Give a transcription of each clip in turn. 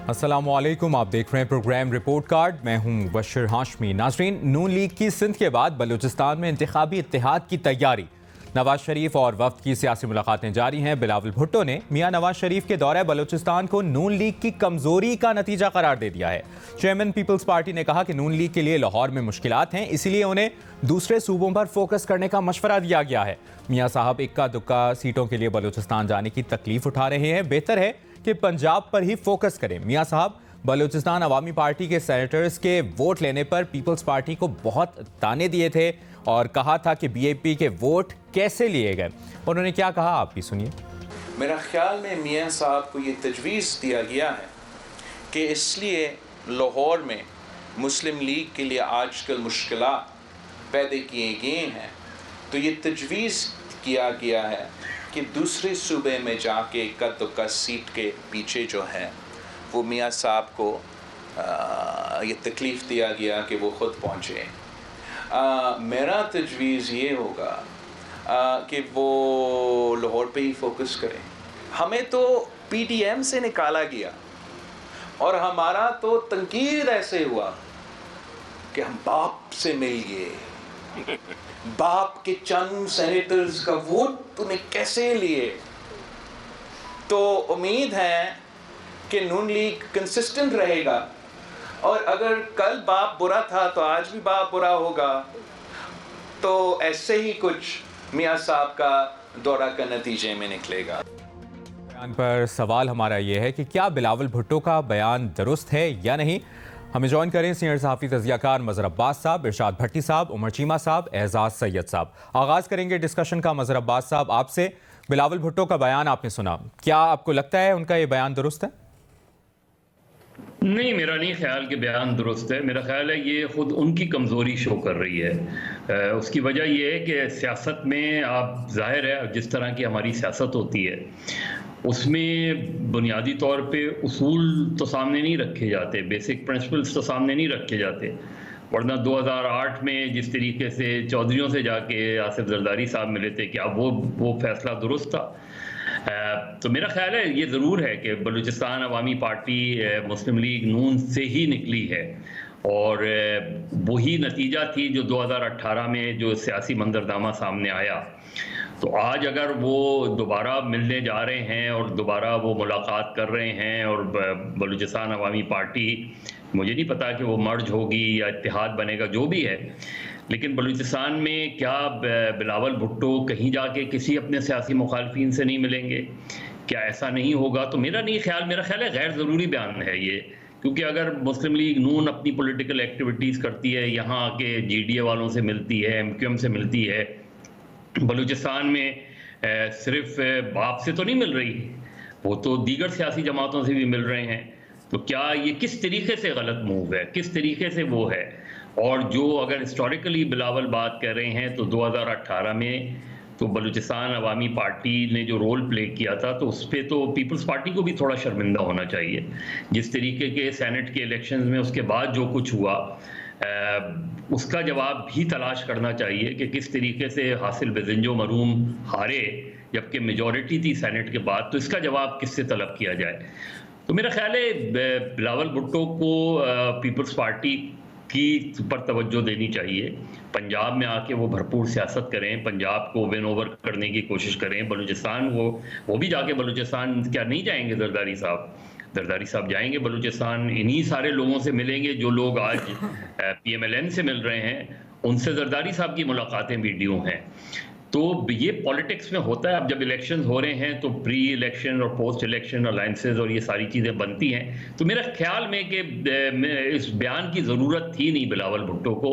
अस्सलामुअलैकुम, आप देख रहे हैं प्रोग्राम रिपोर्ट कार्ड। मैं हूं बशीर हाशमी। नाजरीन, नून लीग की सिंध के बाद बलूचिस्तान में इंतखाबी इत्तेहाद की तैयारी। नवाज शरीफ और वफ्द की सियासी मुलाकातें जारी हैं। बिलावल भुट्टो ने मियां नवाज शरीफ के दौरे बलूचिस्तान को नून लीग की कमजोरी का नतीजा करार दे दिया है। चेयरमैन पीपल्स पार्टी ने कहा कि नून लीग के लिए लाहौर में मुश्किलात हैं, इसीलिए उन्हें दूसरे सूबों पर फोकस करने का मशवरा दिया गया है। मियां साहब इक्का दुक्का सीटों के लिए बलूचिस्तान जाने की तकलीफ उठा रहे हैं, बेहतर है कि पंजाब पर ही फोकस करें। मियां साहब बलूचिस्तान अवामी पार्टी के सेनेटर्स के वोट लेने पर पीपल्स पार्टी को बहुत ताने दिए थे और कहा था कि बीएपी के वोट कैसे लिए गए। उन्होंने क्या कहा, आप भी सुनिए। मेरा ख्याल में मियां साहब को ये तजवीज़ दिया गया है कि इसलिए लाहौर में मुस्लिम लीग के लिए आजकल मुश्किलात पैदा किए गए हैं, तो ये तजवीज़ किया गया है कि दूसरे सूबे में जाके कद सीट के पीछे जो है वो मियां साहब को ये तकलीफ़ दिया गया कि वो ख़ुद पहुँचे। मेरा तजवीज़ ये होगा कि वो लाहौर पे ही फोकस करें। हमें तो पीटीएम से निकाला गया और हमारा तो तनकीद ऐसे हुआ कि हम बाप से मिल गए, बाप के चंद सेनेटर्स का वोट तूने कैसे लिए। तो उम्मीद है कि नून लीग कंसिस्टेंट रहेगा और अगर कल बाप बुरा था तो आज भी बाप बुरा होगा। तो ऐसे ही कुछ मियां साहब का दौरा का नतीजे में निकलेगा। बयान पर सवाल हमारा ये है कि क्या बिलावल भुट्टो का बयान दुरुस्त है या नहीं। हमें ज्वाइन करें सीनियर सहाफ़ी तज़कियाकार मज़हर अब्बास साहब, इरशाद भट्टी साहब, उमर चीमा साहब, एजाज सैयद साहब। आगाज़ करेंगे डिस्कशन का मज़हर अब्बास साहब आपसे। बिलावल भुट्टो का बयान आपने सुना, क्या आपको लगता है उनका ये बयान दुरुस्त है? नहीं, मेरा नहीं ख्याल कि बयान दुरुस्त है। मेरा ख्याल है ये ख़ुद उनकी कमज़ोरी शो कर रही है। उसकी वजह ये है कि सियासत में आप ज़ाहिर है जिस तरह की हमारी सियासत होती है उसमें बुनियादी तौर पे उसूल तो सामने नहीं रखे जाते, बेसिक प्रिंसिपल्स तो सामने नहीं रखे जाते। वरना 2008 में जिस तरीके से चौधरियों से जाके आसिफ जरदारी साहब मिले थे, क्या वो फैसला दुरुस्त था? तो मेरा ख्याल है ये ज़रूर है कि बलूचिस्तान अवामी पार्टी मुस्लिम लीग नून से ही निकली है और वही नतीजा थी जो 2018 में जो सियासी मंजरनामा सामने आया। तो आज अगर वो दोबारा मिलने जा रहे हैं और दोबारा वो मुलाकात कर रहे हैं और बलूचिस्तान अवामी पार्टी, मुझे नहीं पता कि वो मर्ज होगी या इत्तेहाद बनेगा, जो भी है, लेकिन बलूचिस्तान में क्या बिलावल भुट्टो कहीं जाके किसी अपने सियासी मुखालफिन से नहीं मिलेंगे? क्या ऐसा नहीं होगा? तो मेरा ख्याल है गैर ज़रूरी बयान है ये, क्योंकि अगर मुस्लिम लीग नून अपनी पॉलिटिकल एक्टिविटीज़ करती है, यहाँ आके जीडीए वालों से मिलती है, एमक्यूएम से मिलती है, बलूचिस्तान में सिर्फ बाप से तो नहीं मिल रही, वो तो दीगर सियासी जमातों से भी मिल रहे हैं। तो क्या ये किस तरीके से गलत मूव है, किस तरीके से वो है? और जो अगर हिस्टोरिकली बिलावल बात कर रहे हैं तो 2018 में तो बलूचिस्तान अवामी पार्टी ने जो रोल प्ले किया था, तो उस पर तो पीपल्स पार्टी को भी थोड़ा शर्मिंदा होना चाहिए। जिस तरीके के सेनेट के इलेक्शंस में उसके बाद जो कुछ हुआ उसका जवाब भी तलाश करना चाहिए कि किस तरीके से हासिल बेजिंजो मरूम हारे जबकि मेजॉरिटी थी सेनेट के बाद, तो इसका जवाब किससे तलब किया जाए। तो मेरा ख्याल है बिलावल भुट्टो को पीपल्स पार्टी की पर तवज्जो देनी चाहिए। पंजाब में आके वो भरपूर सियासत करें, पंजाब को विन ओवर करने की कोशिश करें। बलूचिस्तान वो भी जाके बलूचिस्तान क्या नहीं जाएंगे? जरदारी साहब जाएंगे बलूचिस्तान, इन्हीं सारे लोगों से मिलेंगे जो लोग आज पीएमएलएन से मिल रहे हैं, उनसे जरदारी साहब की मुलाकातें वीडियो हैं। तो ये पॉलिटिक्स में होता है। अब जब इलेक्शन हो रहे हैं तो प्री इलेक्शन और पोस्ट इलेक्शन अलायंसेज और ये सारी चीज़ें बनती हैं। तो मेरा ख्याल में कि इस बयान की ज़रूरत थी नहीं बिलावल भुट्टो को।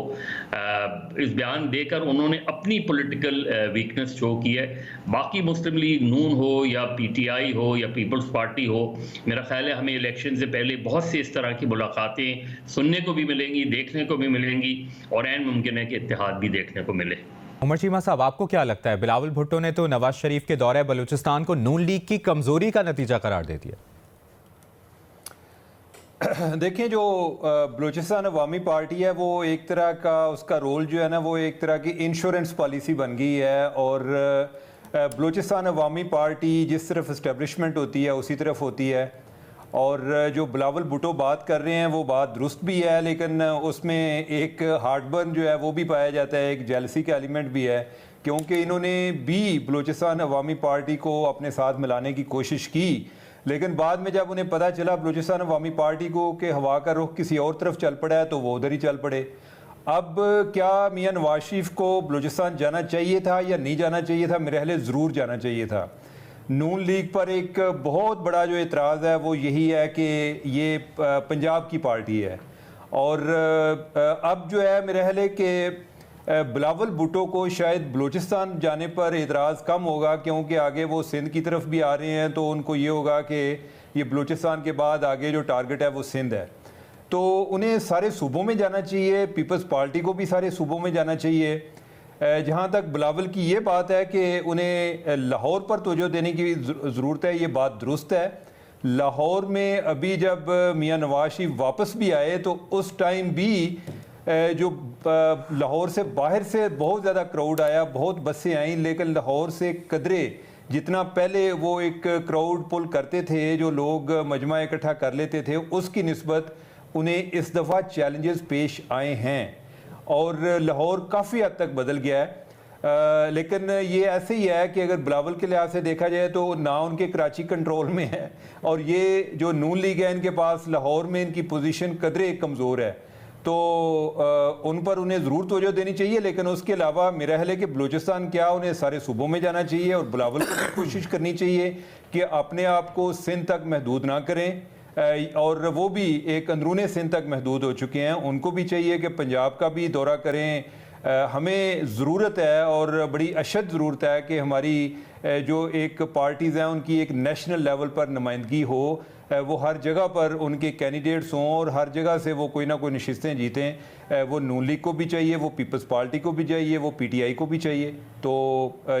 इस बयान देकर उन्होंने अपनी पॉलिटिकल वीकनेस शो की है। बाकी मुस्लिम लीग नून हो या पीटीआई हो या पीपल्स पार्टी हो, मेरा ख्याल है हमें इलेक्शन से पहले बहुत से इस तरह की मुलाकातें सुनने को भी मिलेंगी, देखने को भी मिलेंगी और ऐन मुमकिन है कि इत्तेहाद भी देखने को मिले। उमर चीमा साहब, आपको क्या लगता है, बिलावल भुट्टो ने तो नवाज शरीफ के दौरे बलूचिस्तान को नून लीग की कमजोरी का नतीजा करार दे दिया? देखिए, जो बलूचिस्तान अवामी पार्टी है वो एक तरह का उसका रोल जो है ना, वो एक तरह की इंश्योरेंस पॉलिसी बन गई है। और बलूचिस्तान अवामी पार्टी जिस तरफ इस्टेब्लिशमेंट होती है उसी तरफ होती है। और जो बिलावल भुट्टो बात कर रहे हैं वो बात दुरुस्त भी है, लेकिन उसमें एक हार्टबर्न जो है वो भी पाया जाता है, एक जेलसी का एलिमेंट भी है, क्योंकि इन्होंने भी बलूचिस्तान अवामी पार्टी को अपने साथ मिलाने की कोशिश की, लेकिन बाद में जब उन्हें पता चला बलूचिस्तान अवामी पार्टी को कि हवा का रुख किसी और तरफ चल पड़ा है तो वो उधर ही चल पड़े। अब क्या मियां नवाज शरीफ को बलूचिस्तान जाना चाहिए था या नहीं जाना चाहिए था? मेरे ख्याल ज़रूर जाना चाहिए था। नून लीग पर एक बहुत बड़ा जो एतराज़ है वो यही है कि ये पंजाब की पार्टी है, और अब जो है मेरे ख्याल है कि बिलावल भुट्टो को शायद बलूचिस्तान जाने पर एतराज़ कम होगा, क्योंकि आगे वो सिंध की तरफ भी आ रहे हैं, तो उनको ये होगा कि ये बलूचिस्तान के बाद आगे जो टारगेट है वो सिंध है, तो उन्हें सारे सूबों में जाना चाहिए। पीपल्स पार्टी को भी सारे सूबों में जाना चाहिए। जहाँ तक बिलावल की ये बात है कि उन्हें लाहौर पर तवज्जो देने की ज़रूरत है, ये बात दुरुस्त है। लाहौर में अभी जब मियां नवाज शरीफ वापस भी आए तो उस टाइम भी जो लाहौर से बाहर से बहुत ज़्यादा क्राउड आया, बहुत बसें आई, लेकिन लाहौर से कदरे जितना पहले वो एक क्राउड पुल करते थे, जो लोग मजमा इकट्ठा कर लेते थे, उसकी निस्बत उन्हें इस दफ़ा चैलेंजेस पेश आए हैं और लाहौर काफ़ी हद तक बदल गया है। लेकिन ये ऐसे ही है कि अगर बिलावल के लिहाज से देखा जाए तो ना उनके कराची कंट्रोल में है, और ये जो नून लीग है इनके पास लाहौर में इनकी पोजीशन कदरे कमज़ोर है, तो उन पर उन्हें ज़रूर तवज्जो देनी चाहिए। लेकिन उसके अलावा मेरा ख्याल है कि बलूचिस्तान क्या उन्हें सारे सूबों में जाना चाहिए, और बिलावल को भी कोशिश करनी चाहिए कि अपने आप को सिंध तक महदूद ना करें, और वो भी एक अंदरूनी सिंध तक महदूद हो चुके हैं। उनको भी चाहिए कि पंजाब का भी दौरा करें। हमें ज़रूरत है और बड़ी अशद ज़रूरत है कि हमारी जो एक पार्टीज़ हैं उनकी एक नेशनल लेवल पर नुमाइंदगी हो, वो हर जगह पर उनके कैंडिडेट्स हों और हर जगह से वो कोई ना कोई नशिस्तें जीतें। वो नून लीग को भी चाहिए, वो पीपल्स पार्टी को भी चाहिए, वो पीटीआई को भी चाहिए। तो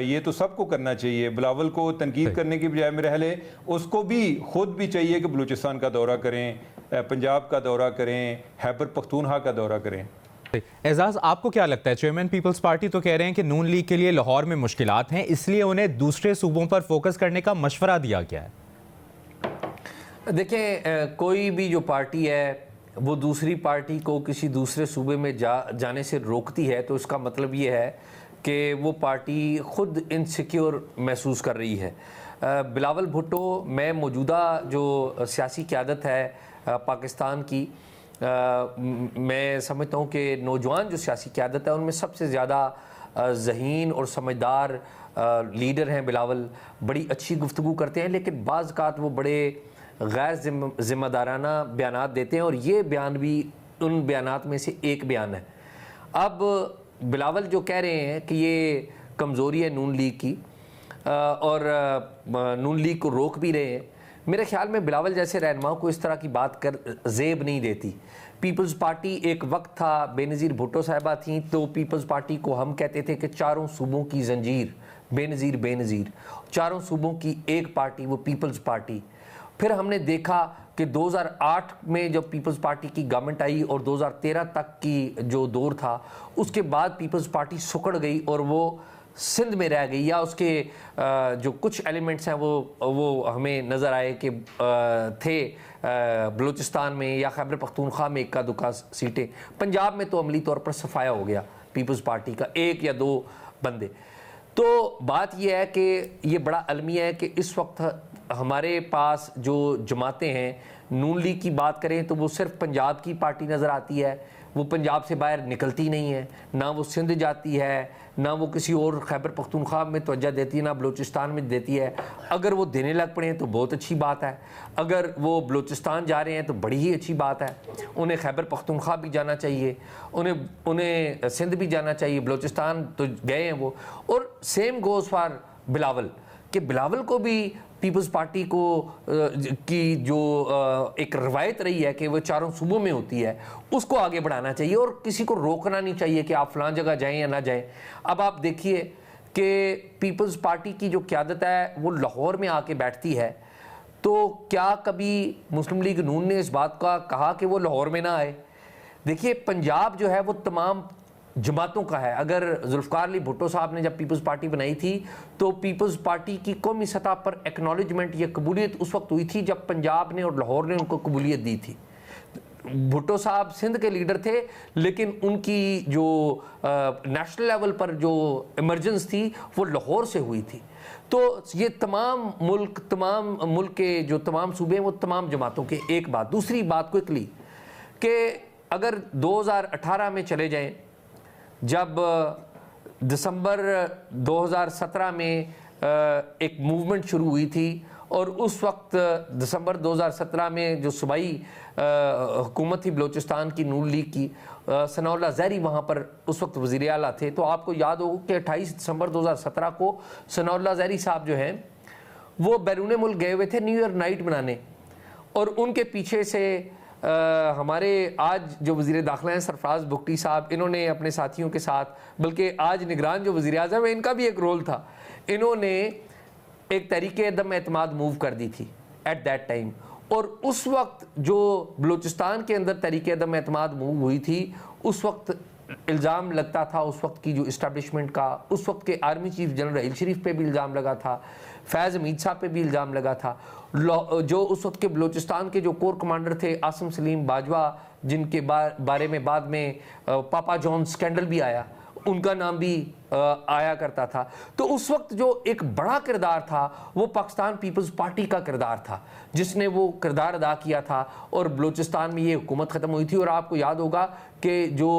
ये तो सबको करना चाहिए। बिलावल को तनकीद करने की बजाय मेरे ख्याल है उसको भी खुद भी चाहिए कि बलूचिस्तान का दौरा करें, पंजाब का दौरा करें, खैबर पख्तूनख्वा का दौरा करें। एजाज, आपको क्या लगता है? चेयरमैन पीपल्स पार्टी तो कह रहे हैं कि नून लीग के लिए लाहौर में मुश्किलात हैं, इसलिए उन्हें दूसरे सूबों पर फोकस करने का मशवरा दिया गया है। देखें, कोई भी जो पार्टी है वो दूसरी पार्टी को किसी दूसरे सूबे में जाने से रोकती है, तो इसका मतलब ये है कि वो पार्टी ख़ुद इनसिक्योर महसूस कर रही है। बिलावल भुट्टो में मौजूदा जो सियासी क़यादत है पाकिस्तान की, मैं समझता हूँ कि नौजवान जो सियासी क़यादत है उनमें सबसे ज़्यादा ज़हीन और समझदार लीडर हैं बिलावल। बड़ी अच्छी गुफ्तगू करते हैं, लेकिन बाज़ औक़ात वो बड़े गैर ज़िम्मेदाराना बयानात देते हैं, और ये बयान भी उन बयानात में से एक बयान है। अब बिलावल जो कह रहे हैं कि ये कमज़ोरी है नून लीग की और नून लीग को रोक भी रहे हैं, मेरे ख्याल में बिलावल जैसे रहनुमाओं को इस तरह की बात कर ज़ेब नहीं देती। पीपल्स पार्टी एक वक्त था, बेनज़ीर भुट्टो साहिबा थी, तो पीपल्स पार्टी को हम कहते थे कि चारों सूबों की जंजीर, बेनज़ीर, चारों सूबों की एक पार्टी, वो पीपल्स पार्टी। फिर हमने देखा कि 2008 में जब पीपल्स पार्टी की गवर्नमेंट आई और 2013 तक की जो दौर था, उसके बाद पीपल्स पार्टी सुकड़ गई और वो सिंध में रह गई, या उसके जो कुछ एलिमेंट्स हैं वो हमें नज़र आए कि थे बलूचिस्तान में या खैबर पख्तूनख्वा में इक्का दुक्का सीटें। पंजाब में तो अमली तौर पर सफाया हो गया पीपल्स पार्टी का, एक या दो बंदे। तो बात यह है कि ये बड़ा अलमिया है कि इस वक्त हमारे पास जो जमातें हैं, नून लीग की बात करें तो वो सिर्फ पंजाब की पार्टी नज़र आती है, वो पंजाब से बाहर निकलती नहीं है, ना वो सिंध जाती है, ना वो किसी और खैबर पख्तूनख्वा में तवज्जो देती है, ना बलूचिस्तान में देती है। अगर वो देने लग पड़े हैं तो बहुत अच्छी बात है, अगर वो बलूचिस्तान जा रहे हैं तो बड़ी ही अच्छी बात है। उन्हें खैबर पख्तूनख्वा भी जाना चाहिए, उन्हें सिंध भी जाना चाहिए, बलूचिस्तान तो गए हैं वो। और सेम गोज़ फॉर बिलावल, कि बिलावल को भी पीपल्स पार्टी को की जो एक रवायत रही है कि वो चारों सूबों में होती है, उसको आगे बढ़ाना चाहिए और किसी को रोकना नहीं चाहिए कि आप फलां जगह जाएं या ना जाएं। अब आप देखिए कि पीपल्स पार्टी की जो क़यादत है वो लाहौर में आके बैठती है, तो क्या कभी मुस्लिम लीग नून ने इस बात का कहा कि वो लाहौर में ना आए? देखिए, पंजाब जो है वो तमाम जमातों का है। अगर जुल्फ़िकार अली भुट्टो साहब ने जब पीपल्स पार्टी बनाई थी तो पीपल्स पार्टी की कौमी सतह पर एक्नॉलेजमेंट या कबूलियत उस वक्त हुई थी जब पंजाब ने और लाहौर ने उनको कबूलियत दी थी। भुट्टो साहब सिंध के लीडर थे, लेकिन उनकी जो नेशनल लेवल पर जो इमरजेंस थी वो लाहौर से हुई थी। तो ये तमाम मुल्क के जो तमाम सूबे हैं वो तमाम जमातों के। एक बात, दूसरी बात क्विकली कि अगर 2018 में चले जाएं, जब दिसंबर 2017 में एक मूवमेंट शुरू हुई थी और उस वक्त दिसंबर 2017 में जो सूबाई हुकूमत थी बलूचिस्तान की नून लीग की, सनाउल्लाह ज़हरी वहाँ पर उस वक्त वज़ीर आला थे। तो आपको याद होगा कि 28 दिसंबर 2017 को सनाउल्लाह ज़हरी साहब जो हैं वो बैरून मुल्क गए हुए थे न्यू ईयर नाइट मनाने, और उनके पीछे से हमारे आज जो वज़ीर दाखिला हैं सरफराज बुगटी साहब, इन्होंने अपने साथियों के साथ, बल्कि आज निगरान जो वज़ीर आज़म है इनका भी एक रोल था, इन्होंने एक तरीके दम एतमाद मूव कर दी थी एट दैट टाइम। और उस वक्त जो बलूचिस्तान के अंदर तरीके दम एतमाद मूव हुई थी, उस वक्त इल्ज़ाम लगता था उस वक्त की जो इस्टेब्लिशमेंट का, उस वक्त के आर्मी चीफ जनरल रहील शरीफ पे भी इल्ज़ाम लगा था, फैज़ हमीद साहब पे भी इल्ज़ाम लगा था, जो उस वक्त के बलूचिस्तान के जो कोर कमांडर थे आसिम सलीम बाजवा, जिनके बारे में बाद में पापा जॉन स्कैंडल भी आया, उनका नाम भी आया करता था। तो उस वक्त जो एक बड़ा किरदार था वो पाकिस्तान पीपल्स पार्टी का किरदार था, जिसने वो किरदार अदा किया था और बलूचिस्तान में ये हुकूमत ख़त्म हुई थी। और आपको याद होगा कि जो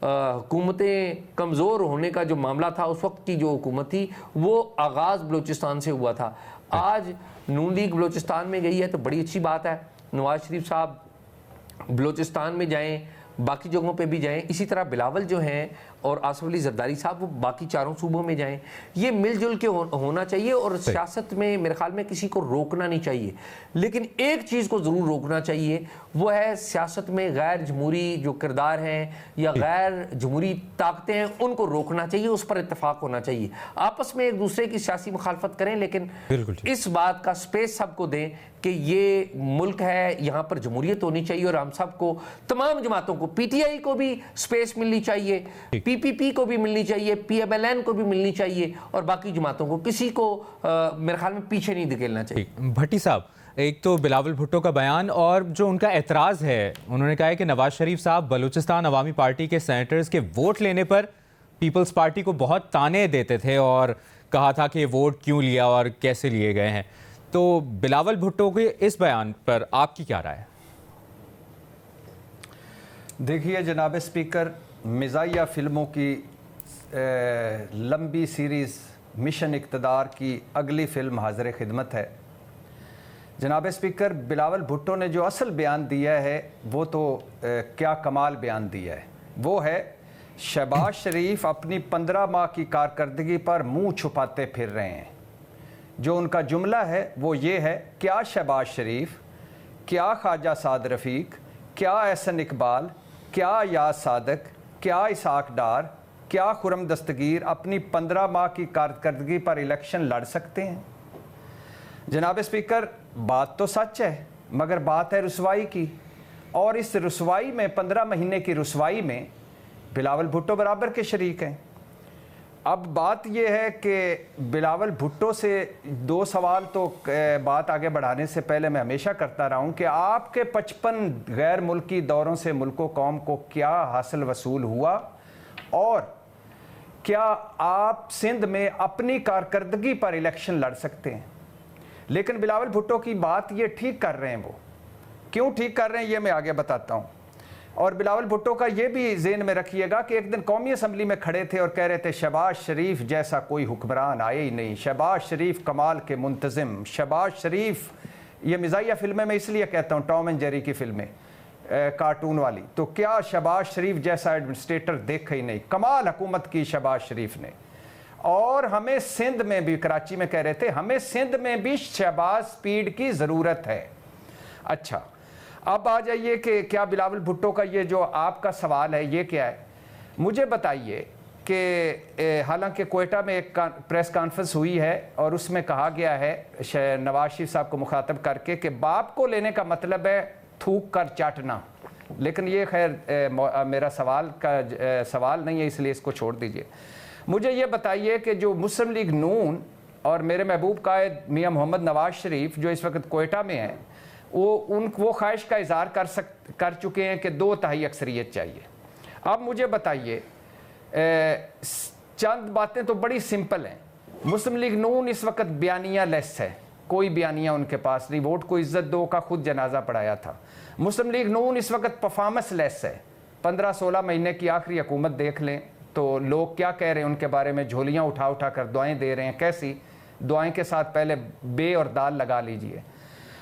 हुकूमतें कमज़ोर होने का जो मामला था, उस वक्त की जो हुकूमत थी वो आगाज़ बलूचिस्तान से हुआ था। आज नून लीग बलूचिस्तान में गई है तो बड़ी अच्छी बात है, नवाज शरीफ साहब बलूचिस्तान में जाएँ, बाकी जगहों पे भी जाएं। इसी तरह बिलावल जो हैं और आसिफ अली जरदारी साहब वो बाकी चारों सूबों में जाएं। ये मिलजुल के होना चाहिए और सियासत में मेरे ख्याल में किसी को रोकना नहीं चाहिए, लेकिन एक चीज़ को ज़रूर रोकना चाहिए, वो है सियासत में गैर जमहूरी जो किरदार हैं या गैर जमहूरी ताकतें हैं, उनको रोकना चाहिए, उस पर इत्तेफाक होना चाहिए। आपस में एक दूसरे की सियासी मुखालफत करें, लेकिन इस बात का स्पेस सबको दें कि ये मुल्क है, यहाँ पर जमहूरियत होनी चाहिए और हम सबको, तमाम जमातों को, पीटीआई को भी स्पेस मिलनी चाहिए, पीपीपी को भी मिलनी चाहिए, पीएमएलएन को भी मिलनी चाहिए, और बाकी जमातों को, किसी को मेरे ख्याल में पीछे नहीं धकेलना चाहिए। भट्टी साहब, एक तो बिलावल भुट्टो का बयान और जो उनका एतराज़ है, उन्होंने कहा है कि नवाज शरीफ साहब बलूचिस्तान अवामी पार्टी के सेनेटर्स के वोट लेने पर पीपल्स पार्टी को बहुत ताने देते थे और कहा था कि ये वोट क्यों लिया और कैसे लिए गए हैं। तो बिलावल भुट्टो के इस बयान पर आपकी क्या राय है? देखिए जनाब स्पीकर, मिज़ाहिया फ़िल्मों की लंबी सीरीज़ मिशन इक़्तिदार की अगली फ़िल्म हाज़िर खिदमत है। जनाब स्पीकर, बिलावल भुट्टो ने जो असल बयान दिया है वो तो क्या कमाल बयान दिया है। वो है शहबाज शरीफ अपनी 15 माह की कारकर्दगी पर मुंह छुपाते फिर रहे हैं। जो उनका जुमला है वो ये है, क्या शहबाज शरीफ, क्या ख्वाजा साद रफ़ीक, क्या एहसन इकबाल, क्या याद सादक, क्या इसाक डार, क्या खुरम दस्तगीर अपनी 15 माह की कारकर्दगी पर इलेक्शन लड़ सकते हैं। जनाब स्पीकर, बात तो सच है, मगर बात है रुसवाई की, और इस रुसवाई में 15 महीने की रुसवाई में बिलावल भुट्टो बराबर के शरीक हैं। अब बात यह है कि बिलावल भुट्टो से 2 सवाल तो बात आगे बढ़ाने से पहले मैं हमेशा करता रहा हूँ कि आपके 55 गैर मुल्की दौरों से मुल्को कौम को क्या हासिल वसूल हुआ, और क्या आप सिंध में अपनी कारकर्दगी पर इलेक्शन लड़ सकते हैं। लेकिन बिलावल भुट्टो की बात ये ठीक कर रहे हैं, वो क्यों ठीक कर रहे हैं ये मैं आगे बताता हूँ। और बिलावल भुट्टो का ये भी ज़हन में रखिएगा कि एक दिन कौमी असम्बली में खड़े थे और कह रहे थे शहबाज शरीफ जैसा कोई हुक्मरान आए ही नहीं, शहबाज शरीफ कमाल के मुंतज़िम, शहबाज शरीफ, ये मिज़ाहिया फिल्में मैं इसलिए कहता हूँ, टॉम एंड जेरी की फिल्में कार्टून वाली, तो क्या शहबाज शरीफ जैसा एडमिनिस्ट्रेटर देखा ही नहीं, कमाल हुकूमत की शहबाज शरीफ ने। और हमें सिंध में भी, कराची में कह रहे थे, हमें सिंध में भी शहबाज स्पीड की ज़रूरत है। अच्छा, अब आ जाइए कि क्या बिलावल भुट्टो का ये जो आपका सवाल है ये क्या है। मुझे बताइए कि हालांकि कोयटा में एक प्रेस कॉन्फ्रेंस हुई है और उसमें कहा गया है नवाज शरीफ साहब को मुखातब करके कि बाप को लेने का मतलब है थूक कर चाटना, लेकिन ये खैर मेरा सवाल नहीं है, इसलिए इसको छोड़ दीजिए। मुझे ये बताइए कि जो मुस्लिम लीग नून और मेरे महबूब कायद मियां मोहम्मद नवाज शरीफ जो इस वक्त कोयटा में हैं, वो ख्वाहिश का इज़हार कर चुके हैं कि 2/3 अक्सरियत चाहिए। अब मुझे बताइए, चंद बातें तो बड़ी सिंपल हैं। मुस्लिम लीग नून इस वक्त बयानिया लेस है, कोई बयानिया उनके पास नहीं। वोट को इज्जत दो का खुद जनाजा पढ़ाया था। मुस्लिम लीग नून इस वक्त परफॉर्मेंस लेस है। 15-16 महीने की आखिरी हुकूमत देख लें तो लोग क्या कह रहे हैं उनके बारे में, झोलियाँ उठा उठा कर दुआएँ दे रहे हैं। कैसी दुआएं के साथ पहले बे और दाल लगा लीजिए।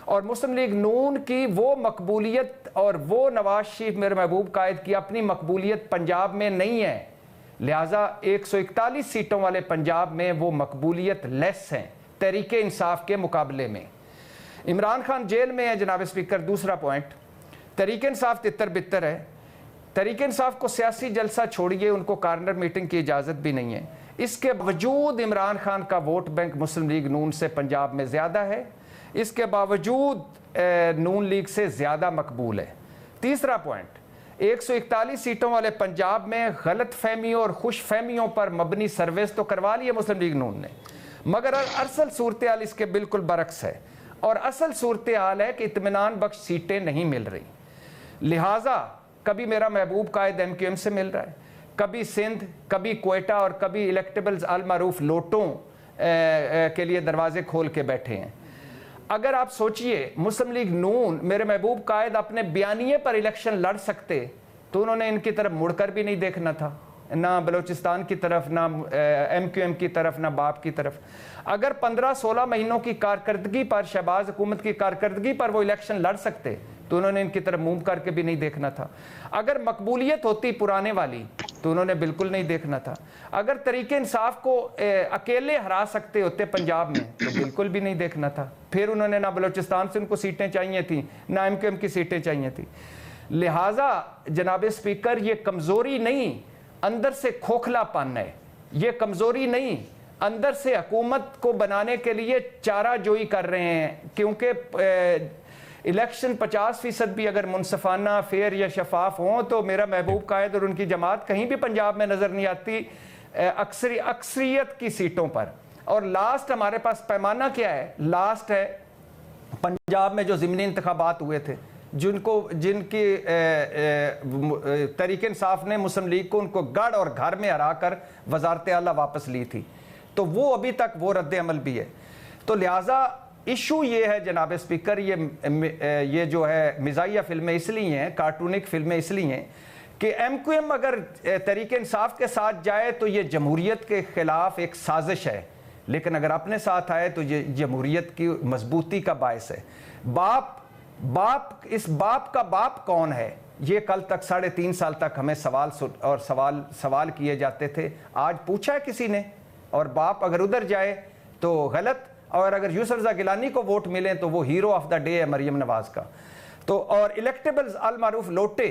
और मुस्लिम लीग नून की वो मकबूलियत और वो नवाज शरीफ मेरे महबूब कायद की अपनी मकबूलियत पंजाब में नहीं है, लिहाजा 141 सीटों वाले पंजाब में वो मकबूलियत लेस हैं तहरीक इंसाफ के मुकाबले में। इमरान खान जेल में है जनाब स्पीकर। दूसरा पॉइंट, तहरीक इंसाफ तितर बितर है। तहरीक इंसाफ को सियासी जलसा छोड़िए, उनको कॉर्नर मीटिंग की इजाज़त भी नहीं है। इसके बावजूद इमरान खान का वोट बैंक मुस्लिम लीग नून से पंजाब में ज़्यादा है, इसके बावजूद नून लीग से ज़्यादा मकबूल है। तीसरा पॉइंट, 141 सीटों वाले पंजाब में गलत फहमियों और खुश फहमियों पर मबनी सर्वेस तो करवा लिए मुस्लिम लीग नून ने, मगर असल सूरत हाल इसके बिल्कुल बरक्स है। और असल सूरत हाल है कि इत्मीनान बख्श सीटें नहीं मिल रही। लिहाजा कभी मेरा महबूब कायद MQM से मिल रहा है, कभी सिंध, कभी कोयटा और कभी इलेक्टेबल्स अल मारूफ लोटों के लिए दरवाजे खोल के बैठे हैं। अगर आप सोचिए मुस्लिम लीग नून मेरे महबूब कायद अपने बयानिए पर इलेक्शन लड़ सकते तो उन्होंने इनकी तरफ मुड़कर भी नहीं देखना था, ना बलूचिस्तान की तरफ, ना MQM की तरफ, ना बाप की तरफ। अगर 15-16 महीनों की कारकर्दगी पर, शहबाज हुकूमत की कारकर्दगी पर वो इलेक्शन लड़ सकते तो उन्होंने इनकी तरफ मुंह करके भी नहीं देखना था। अगर मकबूलियत होती पुराने वाली तो उन्होंने बिल्कुल नहीं देखना था। अगर तरीके इंसाफ को अकेले हरा सकते होते पंजाब में तो बिल्कुल भी नहीं देखना था। फिर उन्होंने ना बलूचिस्तान से उनको सीटें चाहिए थी, ना MQM की सीटें चाहिए थी। लिहाजा जनाब स्पीकर, ये कमज़ोरी नहीं, अंदर से खोखलापन है। ये कमज़ोरी नहीं, अंदर से हुकूमत को बनाने के लिए चारा जोई कर रहे हैं। क्योंकि इलेक्शन 50% भी अगर मुनसफाना, फेयर या शफाफ हों तो मेरा महबूब कायद और उनकी जमात कहीं भी पंजाब में नज़र नहीं आती अक्सरियत की सीटों पर। और लास्ट हमारे पास पैमाना क्या है? लास्ट है पंजाब में जो ज़िमनी इंतखाबात हुए थे, जिनकी तहरीक इंसाफ ने मुस्लिम लीग को उनको गढ़ और घर में हरा कर वजारत आला वापस ली थी, तो वो अभी तक वो रद्द अमल भी है। तो लिहाजा इशू ये है जनाब स्पीकर, ये जो है मिजाइया फिल्में इसलिए हैं, कार्टूनिक फिल्में इसलिए हैं कि MQM अगर तहरीक इंसाफ के साथ जाए तो ये जमहूरियत के ख़िलाफ़ एक साजिश है, लेकिन अगर अपने साथ आए तो ये जमहूरियत की मजबूती का बायस है। इस बाप का बाप कौन है, ये कल तक 3.5 साल तक हमें सवाल किए जाते थे। आज पूछा है किसी ने? और बाप अगर उधर जाए तो गलत, और अगर यूसुफ रज़ा गिलानी को वोट मिले तो वो हीरो ऑफ द डे है मरियम नवाज का। तो और इलेक्टेबल्स अल मारूफ लोटे,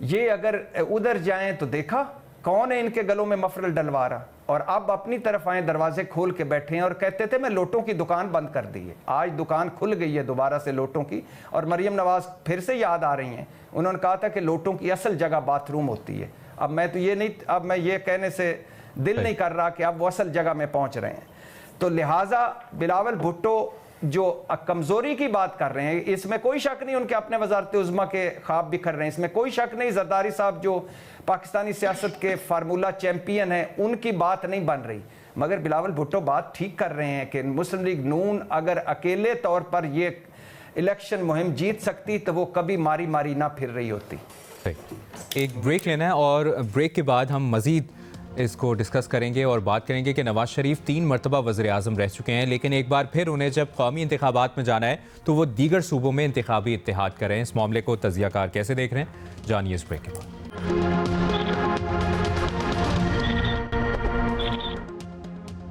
ये अगर उधर जाएं तो देखा कौन है इनके गलों में मफरल डलवा रहा, और अब अपनी तरफ आए, दरवाजे खोल के बैठे हैं और कहते थे मैं लोटों की दुकान बंद कर दी है। आज दुकान खुल गई है दोबारा से लोटों की, और मरियम नवाज फिर से याद आ रही हैं। उन्होंने कहा था कि लोटों की असल जगह बाथरूम होती है। अब मैं ये कहने से दिल नहीं कर रहा कि अब वो असल जगह में पहुंच रहे हैं। तो लिहाजा बिलावल भुट्टो जो कमज़ोरी की बात कर रहे हैं, इसमें कोई शक नहीं, उनके अपने वजारत उज़्मा के ख्वाब भी कर रहे हैं, इसमें कोई शक नहीं। जरदारी साहब जो पाकिस्तानी सियासत के फार्मूला चैम्पियन हैं, उनकी बात नहीं बन रही, मगर बिलावल भुट्टो बात ठीक कर रहे हैं कि मुस्लिम लीग नून अगर अकेले तौर पर ये इलेक्शन मुहिम जीत सकती तो वो कभी मारी मारी ना फिर रही होती। एक ब्रेक लेना है और ब्रेक के बाद हम मज़ीद इसको डिस्कस करेंगे और बात करेंगे कि नवाज शरीफ 3 मरतबा वज़ीर-ए-आज़म रह चुके हैं, लेकिन एक बार फिर उन्हें जब कौमी इंतखाबात में जाना है तो वो दीगर सूबों में इंतखाबी इत्तेहाद करें। इस मामले को तजियाकार कैसे देख रहे हैं, जानिए इस ब्रेक के बाद।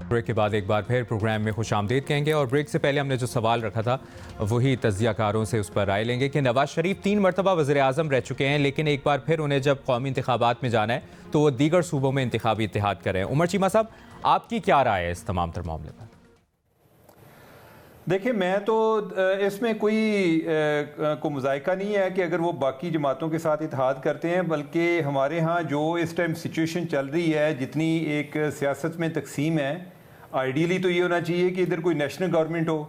ब्रेक के बाद एक बार फिर प्रोग्राम में खुशामदीद कहेंगे और ब्रेक से पहले हमने जो सवाल रखा था वही तजियाकारों से उस पर राय लेंगे कि नवाज शरीफ 3 मरतबा वज़ीर-ए-आज़म रह चुके हैं, लेकिन एक बार फिर उन्हें जब कौमी इंतखाबात में जाना है तो वो दीगर सूबों में इंतखाबी इत्तेहाद करें। उमर चीमा साहब, आपकी क्या राय है इस तमाम तर मामले पर? देखिए, मैं तो इसमें को मुज़ायका नहीं है कि अगर वो बाकी जमातों के साथ इत्तेहाद करते हैं, बल्कि हमारे यहाँ जो इस टाइम सिचुएशन चल रही है, जितनी एक सियासत में तकसीम है, आइडियली तो ये होना चाहिए कि इधर कोई नेशनल गवर्नमेंट हो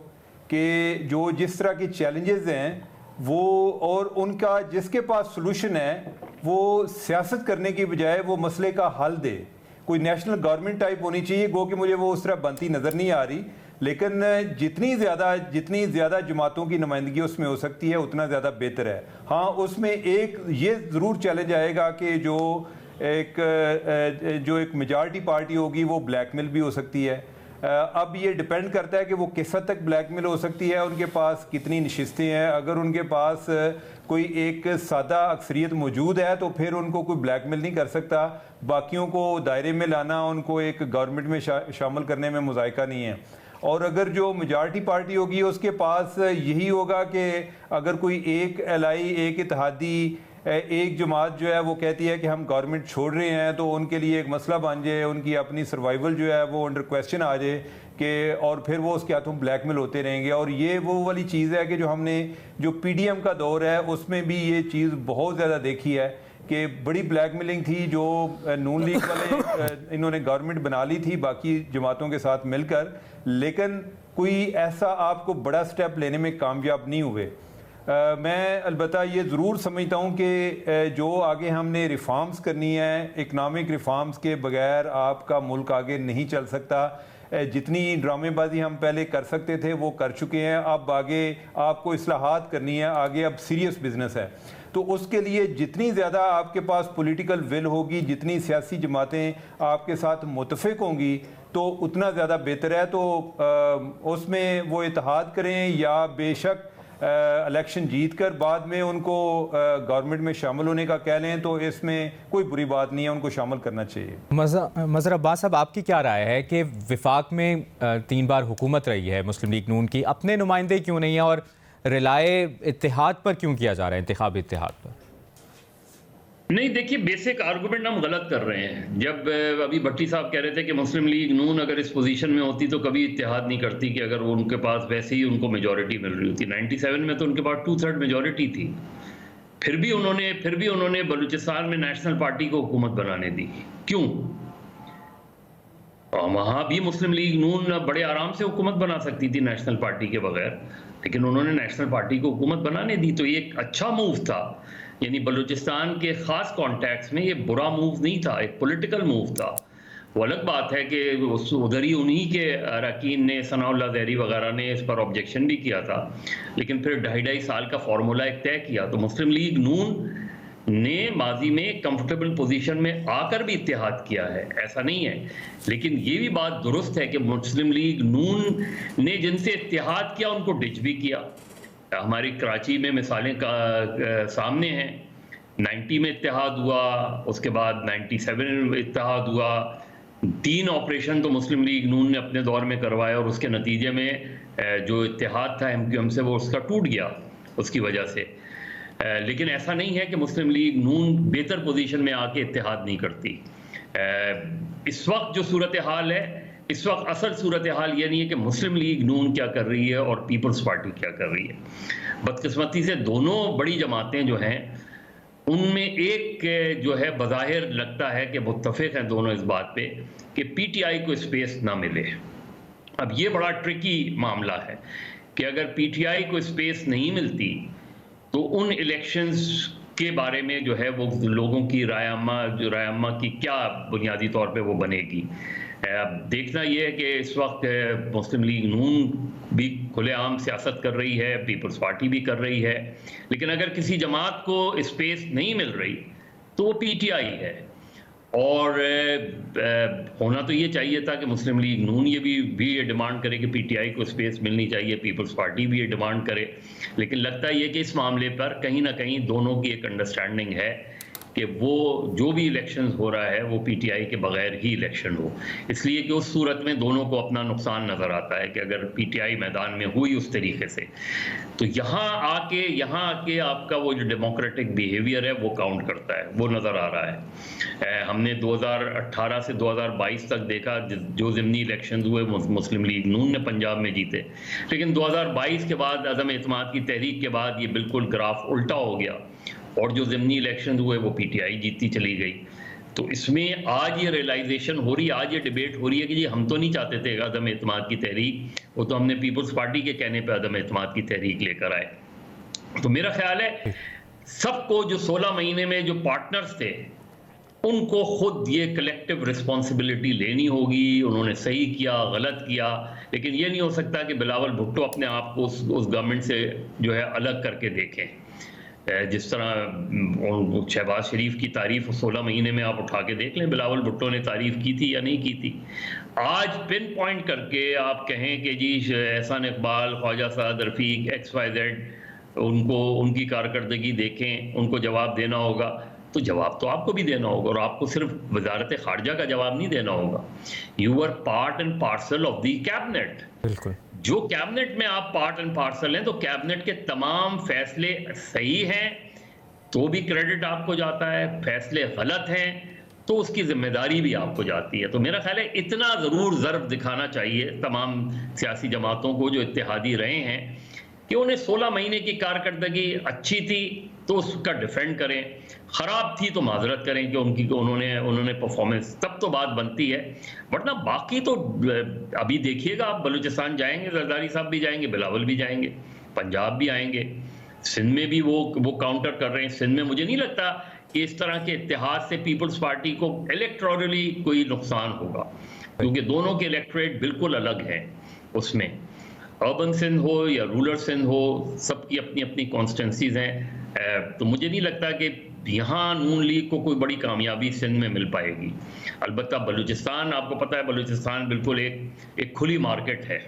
कि जो जिस तरह के चैलेंजेस हैं वो और उनका जिसके पास सलूशन है वो सियासत करने की बजाय वो मसले का हल दे। कोई नेशनल गवर्नमेंट टाइप होनी चाहिए, गो कि मुझे वो उस तरह बनती नज़र नहीं आ रही, लेकिन जितनी ज़्यादा जमातों की नुमाइंदगी उसमें हो सकती है उतना ज़्यादा बेहतर है। हाँ, उसमें एक ये ज़रूर चैलेंज आएगा कि जो एक मेजॉरिटी पार्टी होगी वो ब्लैकमेल भी हो सकती है। अब ये डिपेंड करता है कि वो किस हद तक ब्लैकमेल हो सकती है, उनके पास कितनी नशिस्तें हैं। अगर उनके पास कोई एक सादा अक्सरियत मौजूद है तो फिर उनको कोई ब्लैकमेल नहीं कर सकता। बाकियों को दायरे में लाना, उनको एक गवर्नमेंट में शामिल करने में मुज़ायका नहीं है। और अगर जो मेजॉरिटी पार्टी होगी उसके पास यही होगा कि अगर कोई एक एलाई, एक इत्तेहादी, एक जमात जो है वो कहती है कि हम गवर्नमेंट छोड़ रहे हैं, तो उनके लिए एक मसला बन जाए, उनकी अपनी सर्वाइवल जो है वो अंडर क्वेश्चन आ जाए कि और फिर वो उसके हाथों ब्लैकमेल होते रहेंगे। और ये वो वाली चीज़ है कि जो पीडीएम का दौर है उसमें भी ये चीज़ बहुत ज़्यादा देखी है कि बड़ी ब्लैकमेलिंग थी। जो नून लीग वाले इन्होंने गवर्नमेंट बना ली थी बाकी जमातों के साथ मिलकर, लेकिन कोई ऐसा आपको बड़ा स्टेप लेने में कामयाब नहीं हुए। मैं अलबत्ता ये ज़रूर समझता हूँ कि जो आगे हमने रिफॉर्म्स करनी है, इकनॉमिक रिफॉर्म्स के बगैर आपका मुल्क आगे नहीं चल सकता। जितनी ड्रामेबाजी हम पहले कर सकते थे वो कर चुके हैं, अब आगे आपको इस्लाहात करनी है, आगे अब सीरियस बिजनेस है। तो उसके लिए जितनी ज़्यादा आपके पास पॉलिटिकल विल होगी, जितनी सियासी जमातें आपके साथ मुतफिक होंगी, तो उतना ज़्यादा बेहतर है। तो उसमें वो इत्तेहाद करें या बेशक इलेक्शन जीत कर बाद में उनको गवर्नमेंट में शामिल होने का कह लें, तो इसमें कोई बुरी बात नहीं है, उनको शामिल करना चाहिए। मज़हर अब्बास साहब, आपकी क्या राय है कि विफाक में 3 बार हुकूमत रही है मुस्लिम लीग नून की, अपने नुमाइंदे क्यों नहीं है और रिलाए इत्तेहाद पर क्यों किया जा रहा है, इंतखाबी इत्तेहाद पर? नहीं, देखिए, बेसिक आर्गुमेंट हम गलत कर रहे हैं। जब अभी भट्टी साहब कह रहे थे कि मुस्लिम लीग नून अगर इस पोजीशन में होती तो कभी इत्तेहाद नहीं करती कि अगर वो उनके पास वैसे ही उनको मेजॉरिटी मिल रही होती। 97 में तो उनके पास 2/3 मेजॉरिटी थी, फिर भी उन्होंने बलूचिस्तान में नेशनल पार्टी को हुकूमत बनाने दी। क्यों? वहाँ भी मुस्लिम लीग नून बड़े आराम से हुकूमत बना सकती थी नेशनल पार्टी के बगैर, लेकिन उन्होंने नेशनल पार्टी को हुकूमत बनाने दी। तो ये एक अच्छा मूव था, यानी बलूचिस्तान के ख़ास कॉन्टेक्स्ट में ये बुरा मूव नहीं था, एक पॉलिटिकल मूव था। वो अलग बात है कि उधर ही उन्हीं के अरकान ने, सनाउल्लाह ज़हरी वगैरह ने इस पर ऑब्जेक्शन भी किया था, लेकिन फिर 2.5 साल का फार्मूला एक तय किया। तो मुस्लिम लीग नून ने माजी में कंफर्टेबल पोजीशन में आकर भी इत्तेहाद किया है, ऐसा नहीं है। लेकिन ये भी बात दुरुस्त है कि मुस्लिम लीग नून ने जिनसे इत्तेहाद किया उनको डिच भी किया। हमारी कराची में मिसालें सामने हैं। 90 में इत्तेहाद हुआ, उसके बाद 97 में इत्तेहाद हुआ। 3 ऑपरेशन तो मुस्लिम लीग नून ने अपने दौर में करवाया और उसके नतीजे में जो इत्तेहाद था MQM से वो उसका टूट गया उसकी वजह से। लेकिन ऐसा नहीं है कि मुस्लिम लीग नून बेहतर पोजीशन में आके इत्तेहाद नहीं करती। इस वक्त जो सूरत हाल है, इस वक्त असल सूरत हाल ये नहीं है कि मुस्लिम लीग नून क्या कर रही है और पीपल्स पार्टी क्या कर रही है। बदकिस्मती से दोनों बड़ी जमातें जो हैं उनमें एक जो है बज़ाहिर लगता है कि मुत्तफिक हैं दोनों इस बात पे कि PTI को स्पेस ना मिले। अब ये बड़ा ट्रिकी मामला है कि अगर PTI को स्पेस नहीं मिलती तो उन इलेक्शंस के बारे में जो है वो लोगों की राय अम्मा की क्या बुनियादी तौर पे वो बनेगी। अब देखना ये है कि इस वक्त मुस्लिम लीग नून भी खुलेआम सियासत कर रही है, पीपल्स पार्टी भी कर रही है, लेकिन अगर किसी जमात को स्पेस नहीं मिल रही तो वो PTI है। और होना तो ये चाहिए था कि मुस्लिम लीग नून ये भी डिमांड करे कि PTI को स्पेस मिलनी चाहिए, पीपल्स पार्टी भी ये डिमांड करे। लेकिन लगता है ये कि इस मामले पर कहीं ना कहीं दोनों की एक अंडरस्टैंडिंग है कि वो जो भी इलेक्शन हो रहा है वो पीटीआई के बगैर ही इलेक्शन हो, इसलिए कि उस सूरत में दोनों को अपना नुकसान नज़र आता है कि अगर पीटीआई मैदान में हुई उस तरीके से, तो यहाँ आके आपका वो जो डेमोक्रेटिक बिहेवियर है वो काउंट करता है, वो नज़र आ रहा है। हमने 2018 से 2022 तक देखा जो ज़िमनी इलेक्शन हुए मुस्लिम लीग नून ने पंजाब में जीते, लेकिन 2022 के बाद अदम एतमाद की तहरीक के बाद ये बिल्कुल ग्राफ उल्टा हो गया और जो ज़िमनी इलेक्शन हुए वो पीटीआई जीतती चली गई। तो इसमें आज ये रियलाइजेशन हो रही है, आज ये डिबेट हो रही है कि जी हम तो नहीं चाहते थे अदम एतमाद की तहरीक, वो तो हमने पीपल्स पार्टी के कहने पे अदम एतमाद की तहरीक लेकर आए। तो मेरा ख्याल है सबको जो 16 महीने में जो पार्टनर्स थे उनको खुद ये कलेक्टिव रिस्पॉन्सिबिलिटी लेनी होगी, उन्होंने सही किया गलत किया, लेकिन ये नहीं हो सकता कि बिलावल भुट्टो अपने आप को उस गवर्नमेंट से जो है अलग करके देखें। जिस तरह शहबाज शरीफ की तारीफ 16 महीने में आप उठा के देख लें, बिलावल भुट्टो ने तारीफ की थी या नहीं की थी। आज पिन पॉइंट करके आप कहें कि जी एहसान इकबाल, ख्वाजा साद रफीक, XYZ उनको उनकी कारकर्दगी देखें, उनको जवाब देना होगा, तो जवाब तो आपको भी देना होगा और आपको सिर्फ वजारत खारजा का जवाब नहीं देना होगा। You are part and parcel of the cabinet. बिल्कुल, जो कैबिनेट में आप पार्ट एंड पार्सल हैं तो कैबिनेट के तमाम फैसले सही हैं तो भी क्रेडिट आपको जाता है, फैसले गलत हैं तो उसकी जिम्मेदारी भी आपको जाती है। तो मेरा ख्याल है इतना ज़रूर ज़र्व दिखाना चाहिए तमाम सियासी जमातों को जो इत्तेहादी रहे हैं कि उन्हें 16 महीने की कारकर्दगी अच्छी थी तो उसका डिफेंड करें, ख़राब थी तो माजरत करें कि उन्होंने परफॉर्मेंस, तब तो बात बनती है। वरना बाकी तो अभी देखिएगा आप बलूचिस्तान जाएंगे, जरदारी साहब भी जाएंगे, बिलावल भी जाएंगे, पंजाब भी आएंगे, सिंध में भी वो काउंटर कर रहे हैं। सिंध में मुझे नहीं लगता कि इस तरह के इत्तेहाद से पीपल्स पार्टी को इलेक्टोरली कोई नुकसान होगा, क्योंकि दोनों के इलेक्टोरेट बिल्कुल अलग हैं। उसमें अर्बन सिंध हो या रूरल सिंध हो, सबकी अपनी अपनी कॉन्स्टिट्यूंसीज हैं। तो मुझे नहीं लगता कि यहाँ नून लीग को कोई बड़ी कामयाबी सिंध में मिल पाएगी। अलबत्ता बलूचिस्तान, आपको पता है बलूचिस्तान बिल्कुल एक खुली मार्केट है,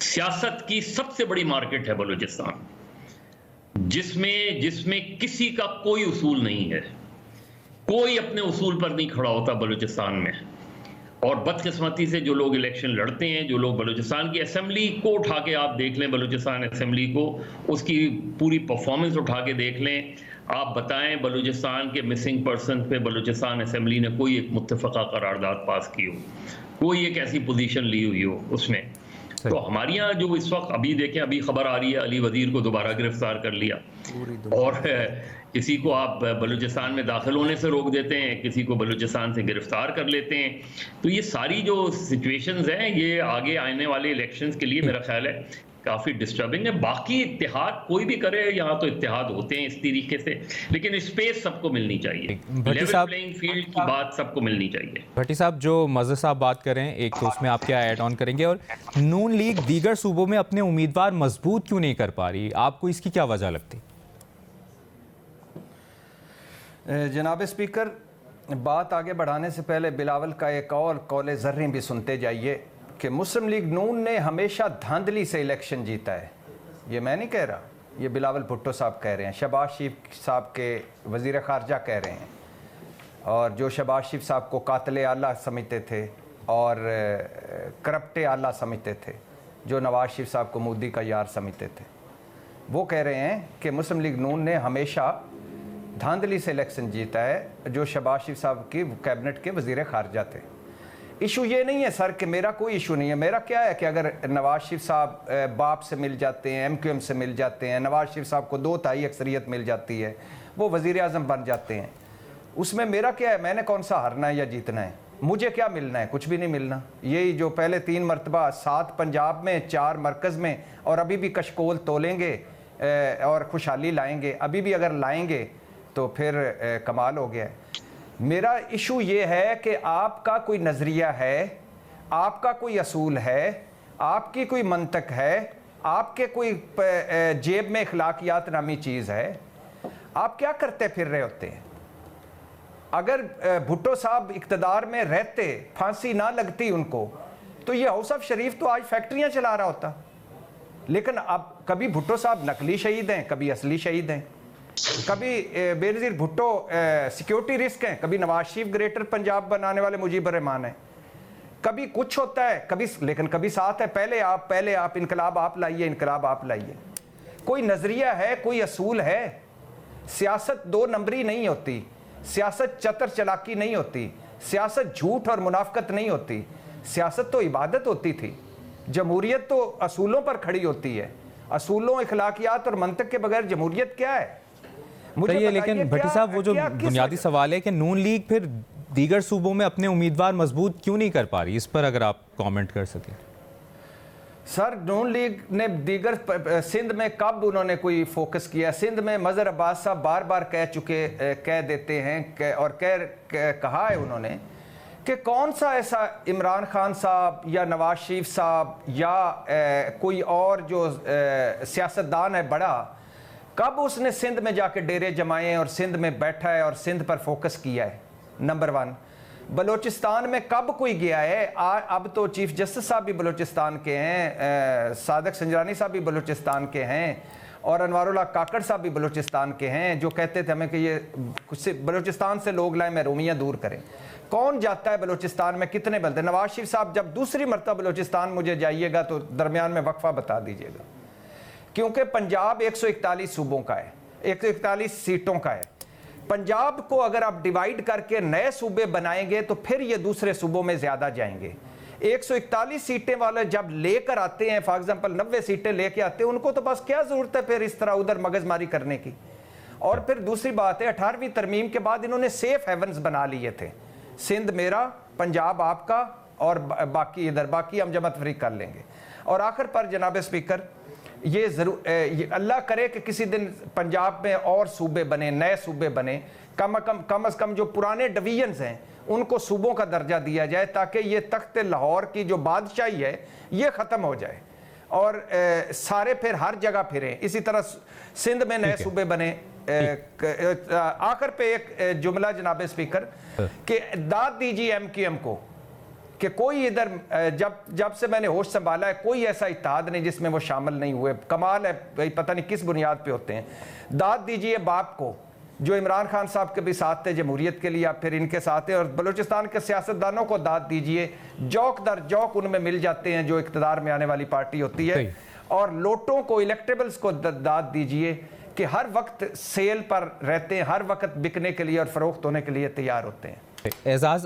सियासत की सबसे बड़ी मार्केट है बलूचिस्तान, जिसमें किसी का कोई उसूल नहीं है, कोई अपने उसूल पर नहीं खड़ा होता बलूचिस्तान में। और बदकिस्मती से जो लोग इलेक्शन लड़ते हैं, जो लोग बलूचिस्तान की असेंबली को उठा के आप देख लें, बलूचिस्तान असेंबली को, उसकी पूरी परफॉर्मेंस उठा के देख लें, आप बताएं बलूचिस्तान के मिसिंग पर्सन पे बलूचिस्तान असेंबली ने कोई एक मुत्तफ़क़ा करारदाद पास की हो, कोई एक ऐसी पोजीशन ली हुई हो उसमें। तो हमारे यहाँ जो इस वक्त अभी देखें, अभी खबर आ रही है अली वजीर को दोबारा गिरफ्तार कर लिया और किसी को आप बलूचिस्तान में दाखिल होने से रोक देते हैं, किसी को बलूचिस्तान से गिरफ्तार कर लेते हैं। तो ये सारी जो सिचुएशंस हैं ये आगे आने वाले इलेक्शंस के लिए मेरा ख्याल है काफ़ी डिस्टर्बिंग है। बाकी इत्तेहाद कोई भी करे, यहाँ तो इत्तेहाद होते हैं इस तरीके से, लेकिन स्पेस सबको मिलनी चाहिए, लेवल प्लेइंग फील्ड की बात सबको मिलनी चाहिए। भट्टी साहब, जो मज़हर साहब बात कर रहे हैं, एक तो उसमें आप क्या ऐड ऑन करेंगे, और नून लीग दीगर सूबों में अपने उम्मीदवार मजबूत क्यों नहीं कर पा रही, आपको इसकी क्या वजह लगती? जनाब स्पीकर, बात आगे बढ़ाने से पहले बिलावल का एक और कौल ज़र्री भी सुनते जाइए कि मुस्लिम लीग नून ने हमेशा धांधली से इलेक्शन जीता है। ये मैं नहीं कह रहा, ये बिलावल भुट्टो साहब कह रहे हैं, शहबाज शरीफ साहब के वज़ीर ख़ारजा कह रहे हैं, और जो शहबाज शरीफ साहब को कातिल आला समझते थे और करप्ट आला समझते थे, जो नवाज शरीफ साहब को मोदी का यार समझते थे, वो कह रहे हैं कि मुस्लिम लीग नून ने हमेशा धांधली से इलेक्शन जीता है, जो शहबाज शरीफ साहब की कैबिनेट के वज़ीर ख़ारजा थे। इशू ये नहीं है सर कि मेरा कोई इशू नहीं है, मेरा क्या है कि अगर नवाज शरीफ साहब बाप से मिल जाते हैं, MQM से मिल जाते हैं, नवाज शरीफ साहब को 2/3 अक्सरियत मिल जाती है, वो वज़ीर आज़म बन जाते हैं, उसमें मेरा क्या है? मैंने कौन सा हारना है या जीतना है? मुझे क्या मिलना है? कुछ भी नहीं मिलना। यही जो पहले 3 मरतबा 7 पंजाब में, 4 मरकज़ में, और अभी भी कशकोल तोलेंगे और खुशहाली लाएंगे, अभी भी अगर लाएंगे तो फिर कमाल हो गया। मेरा इशू ये है कि आपका कोई नज़रिया है, आपका कोई असूल है, आपकी कोई मंतक है, आपके कोई जेब में अखलाकियात नामी चीज़ है, आप क्या करते फिर रहे होते हैं? अगर भुट्टो साहब इक़्तिदार में रहते, फांसी ना लगती उनको, तो ये हाउस ऑफ शरीफ तो आज फैक्ट्रियाँ चला रहा होता। लेकिन अब कभी भुट्टो साहब नकली शहीद हैं, कभी असली शहीद हैं। कभी बेनज़ीर भुट्टो सिक्योरिटी रिस्क हैं, कभी नवाज शरीफ ग्रेटर पंजाब बनाने वाले मुजीबर रहमान हैं, कभी कुछ होता है, लेकिन कभी साथ है पहले आप इनकलाब आप लाइए, इनकलाब आप लाइए। कोई नज़रिया है, कोई असूल है। सियासत 2 नंबरी नहीं होती, सियासत चतर चलाकी नहीं होती, सियासत झूठ और मुनाफकत नहीं होती। सियासत तो इबादत होती थी, जमहूरियत तो असूलों पर खड़ी होती है। असूलों, इखलाकियात और मंतक के बगैर जमहूरियत क्या है? मुझे ये, लेकिन भट्टी साहब वो जो बुनियादी सवाल है कि नून लीग फिर दीगर सूबों में अपने उम्मीदवार मजबूत क्यों नहीं कर पा रही, इस पर अगर आप कमेंट कर सकें। सर, नून लीग ने दीगर सिंध में कब उन्होंने कोई फोकस किया? सिंध में मज़हर अब्बास साहब बार बार कह देते हैं और कहा है उन्होंने कि कौन सा ऐसा इमरान खान साहब या नवाज शरीफ साहब या कोई और जो सियासतदान है बड़ा, कब उसने सिंध में जाके डेरे जमाए हैं और सिंध में बैठा है और सिंध पर फोकस किया है? नंबर 1। बलूचिस्तान में कब कोई गया है? अब तो चीफ जस्टिस साहब भी बलूचिस्तान के हैं, सादक संजरानी साहब भी बलूचिस्तान के हैं और अनवारुल्लाह काकड़ साहब भी बलूचिस्तान के हैं, जो कहते थे हमें कि ये बलूचिस्तान से लोग लाएं, महरूमियाँ दूर करें। कौन जाता है बलूचिस्तान में? कितने बलते? नवाज शरीफ साहब जब दूसरी मरतबा बलूचिस्तान मुझे जाइएगा तो दरमियान में वक्फा बता दीजिएगा, क्योंकि पंजाब 141 सूबों का है, 141 सीटों का है। पंजाब को अगर आप डिवाइड करके नए सूबे बनाएंगे तो फिर ये दूसरे सूबों में ज़्यादा जाएंगे। 141 सीटें वाले जब लेकर आते हैं, फॉर एग्जांपल 90 सीटें लेके आते हैं, उनको तो बस क्या ज़रूरत है फिर इस तरह उधर मगजमारी करने की। और फिर दूसरी बात है, 18वीं तरमीम के बाद इन्होंने सेफ हेवन्स बना लिए थे, सिंध मेरा, पंजाब आपका और बाकी इधर, बाकी हम जमा तफरीक कर लेंगे। और आखिर पर जनाब स्पीकर, ये ज़रूर अल्लाह करे कि किसी दिन पंजाब में और सूबे बने, नए सूबे बने, कम अज़ कम जो पुराने डिवीजन्स हैं उनको सूबों का दर्जा दिया जाए, ताकि ये तख्त लाहौर की जो बादशाही है ये ख़त्म हो जाए और सारे फिर हर जगह फिरें। इसी तरह सिंध में नए सूबे बने। आखिर पे एक जुमला जनाब स्पीकर कि दाद दीजिए MQM को कि कोई इधर जब से मैंने होश संभाला है कोई ऐसा इत्तेहाद नहीं जिसमें वो शामिल नहीं हुए। कमाल है भाई, पता नहीं किस बुनियाद पे होते हैं। दाद दीजिए बाप को जो इमरान खान साहब के भी साथ थे जमहूरियत के लिए, आप फिर इनके साथ हैं, और बलूचिस्तान के सियासतदानों को दाद दीजिए, जौक दर जौक उनमें मिल जाते हैं जो इक़्तिदार में आने वाली पार्टी होती है। और लोटों को, इलेक्टेबल्स को दाद दीजिए कि हर वक्त सेल पर रहते हैं, हर वक्त बिकने के लिए और फ़रोख्त होने के लिए तैयार होते हैं। एजाज,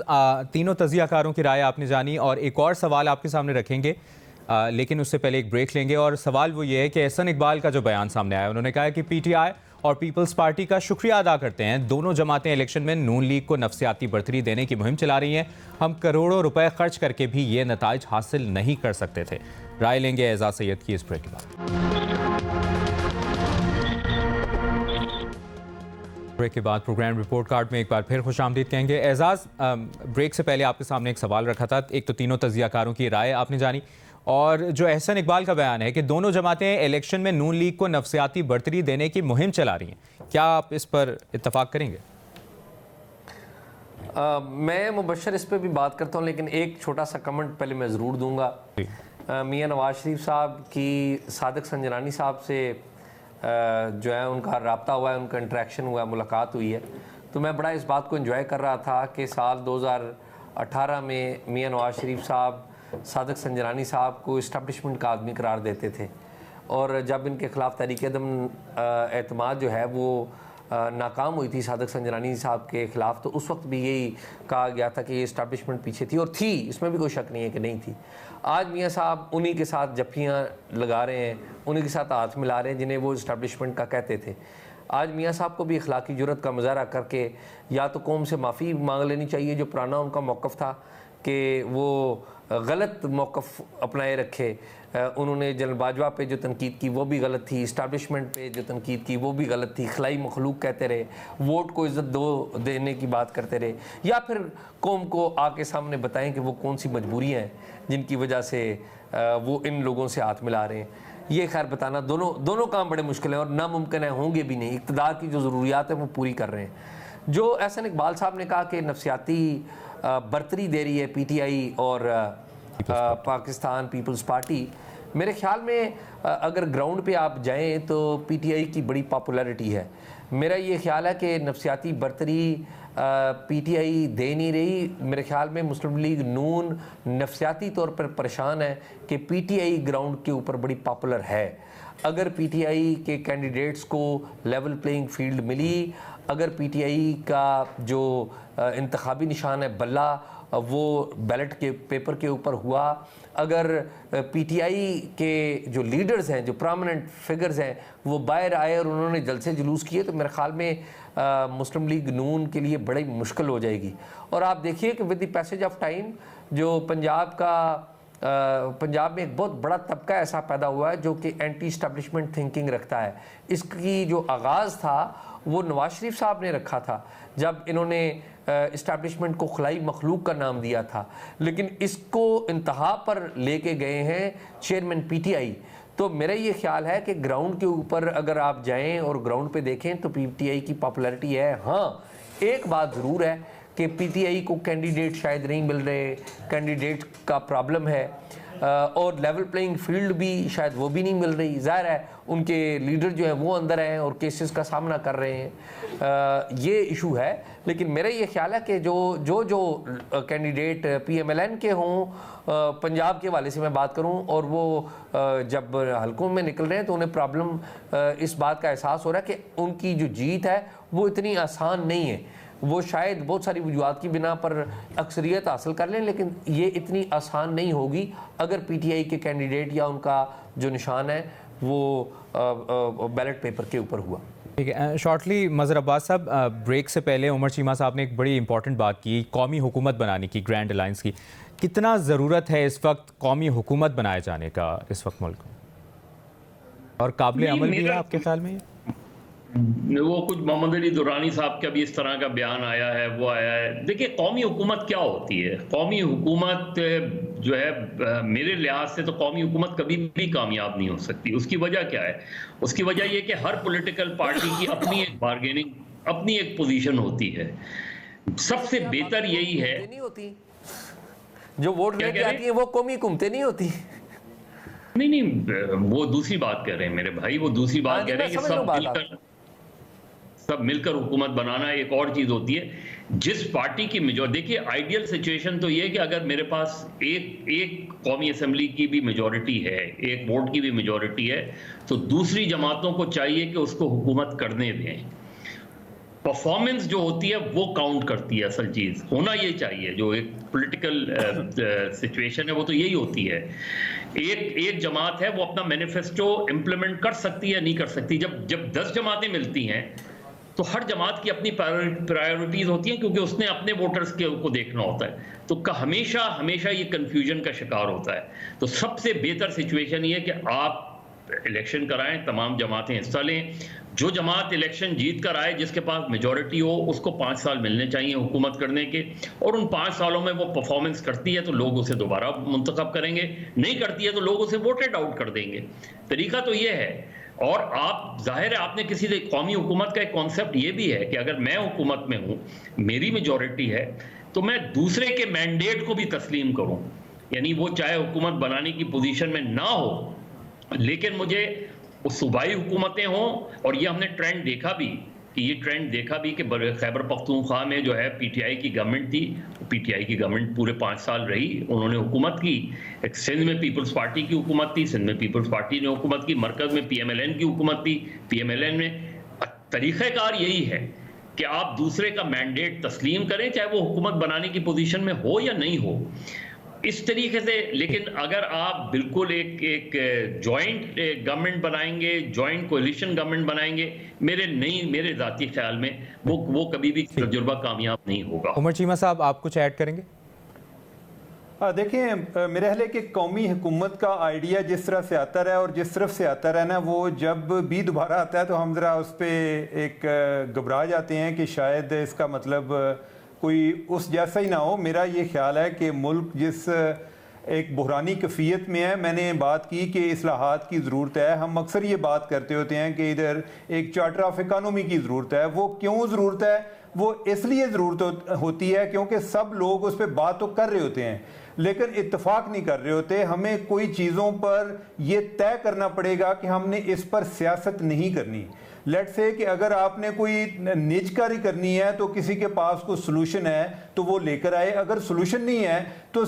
तीनों तजियाकारों की राय आपने जानी और एक और सवाल आपके सामने रखेंगे, लेकिन उससे पहले एक ब्रेक लेंगे। और सवाल वो ये है कि एहसन इकबाल का जो बयान सामने आया, उन्होंने कहा कि PTI और पीपल्स पार्टी का शुक्रिया अदा करते हैं, दोनों जमातें इलेक्शन में नून लीग को नफसियाती बढ़तरी देने की मुहिम चला रही हैं, हम करोड़ों रुपए खर्च करके भी ये नताइज हासिल नहीं कर सकते थे। राय लेंगे एजाज सैयद की इस ब्रेक के बाद। ब्रेक के बाद प्रोग्राम रिपोर्ट कार्ड में एक बार फिर खुशामदीद कहेंगे। एजाज, ब्रेक से पहले आपके सामने एक सवाल रखा था, एक तो तीनों तजियाकारों की राय आपने जानी, और जो एहसन इकबाल का बयान है कि दोनों जमातें इलेक्शन में नून लीग को नफसियाती बढ़तरी देने की मुहिम चला रही हैं, क्या आप इस पर इत्तफाक करेंगे? मैं मुबशर इस पर भी बात करता हूँ, लेकिन एक छोटा सा कमेंट पहले मैं ज़रूर दूंगा। मियाँ नवाज शरीफ साहब की सादक संजरानी साहब से जो है उनका रब्ता हुआ है, उनका इंटरेक्शन हुआ है, मुलाकात हुई है, तो मैं बड़ा इस बात को एंजॉय कर रहा था कि साल 2018 में मियाँ नवाज शरीफ साहब सादक संजरानी साहब को इस्टेब्लिशमेंट का आदमी करार देते थे, और जब इनके ख़िलाफ़ तहरीक-ए-कदम एतमाद जो है वो नाकाम हुई थी सादक संजरानी साहब के ख़िलाफ़, तो उस वक्त भी यही कहा गया था कि ये इस्टेब्लिशमेंट पीछे थी, और थी, इसमें भी कोई शक नहीं है कि नहीं थी। आज मियाँ साहब उन्हीं के साथ जफ्फियाँ लगा रहे हैं, उन्हीं के साथ हाथ मिला रहे हैं जिन्हें वो इस्टेब्लिशमेंट का कहते थे। आज मियाँ साहब को भी अखलाकी जुर्रत का मुजाहरा करके या तो कौम से माफ़ी मांग लेनी चाहिए, जो पुराना उनका मौक़िफ़ था कि वो गलत मौक़िफ़ अपनाए रखे। उन्होंने जनरल बाजवा पे जो तनकीद की वो भी गलत थी, इस्टेब्लिशमेंट पे जो तनकीद की वो भी गलत थी, खलाई मखलूक कहते रहे, वोट को इज़्ज़त देने की बात करते रहे, या फिर कौम को आके सामने बताएं कि वो कौन सी मजबूरियाँ हैं जिनकी वजह से वो इन लोगों से हाथ मिला रहे हैं। ये खैर बताना दोनों काम बड़े मुश्किल हैं और नामुमकिन है, होंगे भी नहीं। इक़्तिदार की जो ज़रूरियात है वो पूरी कर रहे हैं। जो एहसन इकबाल साहब ने कहा कि नफसियाती बढ़तरी दे रही है PTI और पाकिस्तान पीपल्स पार्टी, मेरे ख्याल में अगर ग्राउंड पे आप जाएं तो पीटीआई की बड़ी पॉपुलैरिटी है। मेरा ये ख्याल है कि नफसियाती बर्तरी पीटीआई दे नहीं रही। मेरे ख्याल में मुस्लिम लीग नून नफसियाती तौर पर परेशान है कि पीटीआई ग्राउंड के ऊपर बड़ी पॉपुलर है। अगर पीटीआई के कैंडिडेट्स को लेवल प्लेइंग फील्ड मिली, अगर पीटीआई का जो इंतखाबी निशान है बल्ला वो बैलेट के पेपर के ऊपर हुआ, अगर पीटीआई के जो लीडर्स हैं, जो प्रोमिनेंट फिगर्स हैं, वो बाहर आए और उन्होंने जलसे जुलूस किए, तो मेरे ख्याल में मुस्लिम लीग नून के लिए बड़ी मुश्किल हो जाएगी। और आप देखिए कि with the passage of time जो पंजाब में एक बहुत बड़ा तबका ऐसा पैदा हुआ है जो कि एंटी इस्टेब्लिशमेंट थिंकिंग रखता है। इसकी जो आगाज़ था वो नवाज शरीफ साहब ने रखा था जब इन्होंने इस्टेब्लिशमेंट को खलाई मखलूक का नाम दिया था, लेकिन इसको इंतहा पर लेके गए हैं चेयरमैन पीटीआई। तो मेरा ये ख्याल है कि ग्राउंड के ऊपर अगर आप जाएं और ग्राउंड पे देखें तो पीटीआई की पॉपुलैरिटी है। हाँ, एक बात ज़रूर है कि पीटीआई को कैंडिडेट शायद नहीं मिल रहे, कैंडिडेट का प्रॉब्लम है, और लेवल प्लेइंग फील्ड भी शायद वो भी नहीं मिल रही। ज़ाहिर है उनके लीडर जो हैं वो अंदर हैं और केसेस का सामना कर रहे हैं, ये इशू है। लेकिन मेरा ये ख्याल है कि जो कैंडिडेट पीएमएलएन के हों, पंजाब के वाले से मैं बात करूं, और वो जब हलकों में निकल रहे हैं तो उन्हें प्रॉब्लम इस बात का एहसास हो रहा है कि उनकी जो जीत है वो इतनी आसान नहीं है। वो शायद बहुत सारी वजूहात की बिना पर अक्सरियत हासिल कर लें, लेकिन ये इतनी आसान नहीं होगी अगर पीटीआई के कैंडिडेट या उनका जो निशान है वो बैलेट पेपर के ऊपर हुआ। ठीक है, शॉर्टली मज़हर अब्बास साहब, ब्रेक से पहले उमर चीमा साहब ने एक बड़ी इंपॉर्टेंट बात की, कौमी हुकूमत बनाने की, ग्रैंड अलायंस की। कितना ज़रूरत है इस वक्त कौमी हुकूमत बनाए जाने का इस वक्त मुल्क में, और काबिल अमल भी है आपके ख्याल में? वो कुछ मोहम्मद अली दुरानी साहब का भी इस तरह का बयान आया है, वो आया है। देखिए, कौमी हुकूमत क्या होती है? कौमी हुकूमत जो है, मेरे लिहाज से तो कौमी हुकूमत कभी भी कामयाब नहीं हो सकती। उसकी वजह क्या है? उसकी वजह ये कि हर पॉलिटिकल पार्टी की अपनी एक बार्गेनिंग, अपनी एक पोजीशन होती है। सबसे बेहतर यही है, नहीं होती जो वोट लेके आती है वो कौमी हुकूमतें नहीं होती। नहीं, वो दूसरी बात कर रहे हैं मेरे भाई, वो दूसरी बात कह रहे हैं कि सब मिलकर हुकूमत बनाना एक और चीज होती है। जिस पार्टी की मेजॉरिटी, देखिए आइडियल सिचुएशन तो ये है कि अगर मेरे पास एक कौमी असेंबली की भी मेजॉरिटी है, एक वोट की भी मेजॉरिटी है, तो दूसरी जमातों को चाहिए कि उसको हुकूमत करने दें। परफॉर्मेंस जो होती है वो काउंट करती है, असल चीज होना ये चाहिए। जो एक पॉलिटिकल सिचुएशन है वो तो यही होती है। एक जमात है वो अपना मैनिफेस्टो इंप्लीमेंट कर सकती है, नहीं कर सकती। जब 10 जमातें मिलती हैं तो हर जमात की अपनी प्रायोरिटीज होती हैं, क्योंकि उसने अपने वोटर्स को देखना होता है। तो हमेशा ये कंफ्यूजन का शिकार होता है। तो सबसे बेहतर सिचुएशन ये है कि आप इलेक्शन कराएं, तमाम जमातें हिस्सा लें। जो जमात इलेक्शन जीत कर आए, जिसके पास मेजॉरिटी हो, उसको 5 साल मिलने चाहिए हुकूमत करने के, और उन 5 सालों में वो परफॉर्मेंस करती है तो लोग उसे दोबारा मुंतखब करेंगे, नहीं करती है तो लोग उसे वोटेड आउट कर देंगे। तरीका तो ये है। और आप, जाहिर है आपने किसी कौमी हुकूमत का एक कॉन्सेप्ट ये भी है कि अगर मैं हुकूमत में हूँ, मेरी मेजॉरिटी है, तो मैं दूसरे के मैंडेट को भी तस्लीम करूँ। यानी वो चाहे हुकूमत बनाने की पोजीशन में ना हो, लेकिन मुझे सूबाई हुकूमतें हों। और ये हमने ट्रेंड देखा भी कि खैबर पख्तूनख्वा में जो है पीटीआई की गवर्नमेंट थी, पीटीआई की गवर्नमेंट पूरे 5 साल रही, उन्होंने हुकूमत की। एक सिंध में पीपल्स पार्टी की हुकूमत थी, सिंध में पीपल्स पार्टी ने हुकूमत की। मरकज़ में पीएमएलएन की हुकूमत थी, पीएमएलएन में। तरीक़ाकार यही है कि आप दूसरे का मैंडेट तस्लीम करें, चाहे वो हुकूमत बनाने की पोजीशन में हो या नहीं हो, इस तरीके से। लेकिन अगर आप बिल्कुल एक जॉइंट गवर्नमेंट बनाएंगे, जॉइंट कोalition गवर्नमेंट बनाएंगे, मेरे ज़ाती ख्याल में वो कभी भी तजुर्बा कामयाब नहीं होगा। उमर चीमा साहब, आप कुछ ऐड करेंगे? देखिए, मेरे ख्याल है कि कौमी हुकूमत का आइडिया जिस तरह से आता रहा और जिस तरफ से आता रहा ना, वो जब भी दोबारा आता है तो हम ज़रा उस पर एक घबरा जाते हैं कि शायद इसका मतलब कोई उस जैसा ही ना हो। मेरा ये ख्याल है कि मुल्क जिस एक बुहरानी कैफियत में है, मैंने बात की कि इस्लाहात की ज़रूरत है। हम अक्सर ये बात करते होते हैं कि इधर एक चार्टर ऑफ इकानमी की ज़रूरत है। वो क्यों ज़रूरत है? वो इसलिए ज़रूरत होती है क्योंकि सब लोग उस पर बात तो कर रहे होते हैं लेकिन इत्तेफाक नहीं कर रहे होते। हमें कोई चीज़ों पर ये तय करना पड़ेगा कि हमने इस पर सियासत नहीं करनी। लेट से कि अगर आपने कोई निजकारी करनी है तो किसी के पास कोई सोल्यूशन है तो वो लेकर आए, अगर सोल्यूशन नहीं है तो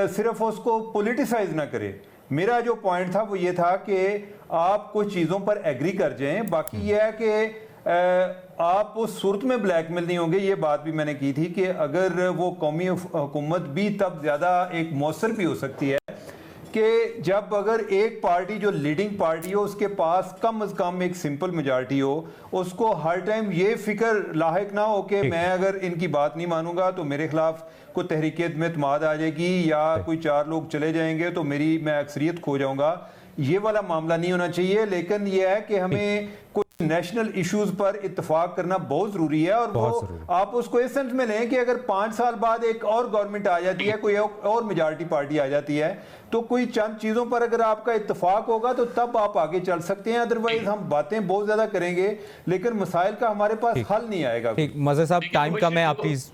सिर्फ उसको पॉलिटिसाइज ना करे। मेरा जो पॉइंट था वो ये था कि आप कुछ चीज़ों पर एग्री कर जाएं, बाकी ये है कि आप उस सूरत में ब्लैकमेल नहीं होंगे। ये बात भी मैंने की थी कि अगर वो कौमी हुकूमत भी तब ज़्यादा एक मौसर भी हो सकती है कि जब अगर एक पार्टी जो लीडिंग पार्टी हो उसके पास कम से कम एक सिंपल मेजॉरिटी हो, उसको हर टाइम ये फिक्र लाहिक ना हो कि मैं अगर इनकी बात नहीं मानूंगा तो मेरे खिलाफ कोई तहरीक में इत्मीनान आ जाएगी या कोई 4 लोग चले जाएंगे तो मैं अक्सरियत खो जाऊंगा। ये वाला मामला नहीं होना चाहिए। लेकिन यह है कि हमें कुछ नेशनल इश्यूज पर इत्तेफाक करना बहुत जरूरी है और वो आप उसको इस सेंस में लें कि अगर 5 साल बाद एक और गवर्नमेंट आ जाती है, कोई और मेजॉरिटी पार्टी आ जाती है, तो कोई चंद चीजों पर अगर आपका इत्तेफाक होगा तो तब आप आगे चल सकते हैं। अदरवाइज हम बातें बहुत ज्यादा करेंगे लेकिन मसाइल का हमारे पास हल नहीं आएगा। मज़हर साहब टाइम कम है, आप प्लीज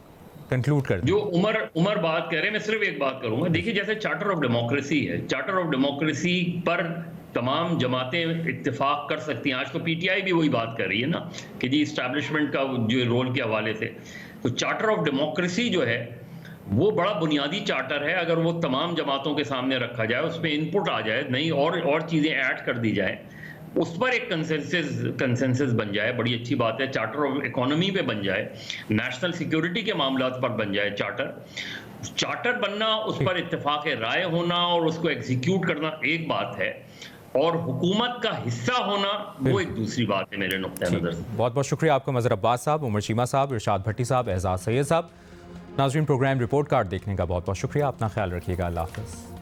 कंक्लूड कर दें। जो उमर बात कह रहे हैं, मैं सिर्फ एक बात करूंगा। देखिए, जैसे चार्टर ऑफ डेमोक्रेसी है, चार्टर ऑफ डेमोक्रेसी पर तमाम जमातें इत्तेफाक कर सकती हैं। आज तो पीटीआई भी वही बात कर रही है ना कि जी इस्टेब्लिशमेंट का जो रोल के हवाले से, तो चार्टर ऑफ डेमोक्रेसी जो है वो बड़ा बुनियादी चार्टर है। अगर वो तमाम जमातों के सामने रखा जाए, उस पर इनपुट आ जाए, नई और चीज़ें ऐड कर दी जाए, उस पर एक कंसेंसस बन जाए, बड़ी अच्छी बात है। चार्टर ऑफ इकोनॉमी पे बन जाए, नेशनल सिक्योरिटी के मामलों पर बन जाए चार्टर बनना, उस पर इत्तेफाक राय होना और उसको एग्जीक्यूट करना एक बात है, और हुकूमत का हिस्सा होना वो एक दूसरी बात है मेरे नुक्ते नज़र से। बहुत बहुत शुक्रिया आपका मज़हर अब्बास साहब, उमर चीमा साहब, इरशाद भट्टी साहब, एजाज सैयद साहब। नाज़रीन, प्रोग्राम रिपोर्ट कार्ड देखने का बहुत बहुत शुक्रिया। अपना ख्याल रखिएगा। अल्लाह हाफ़िज़।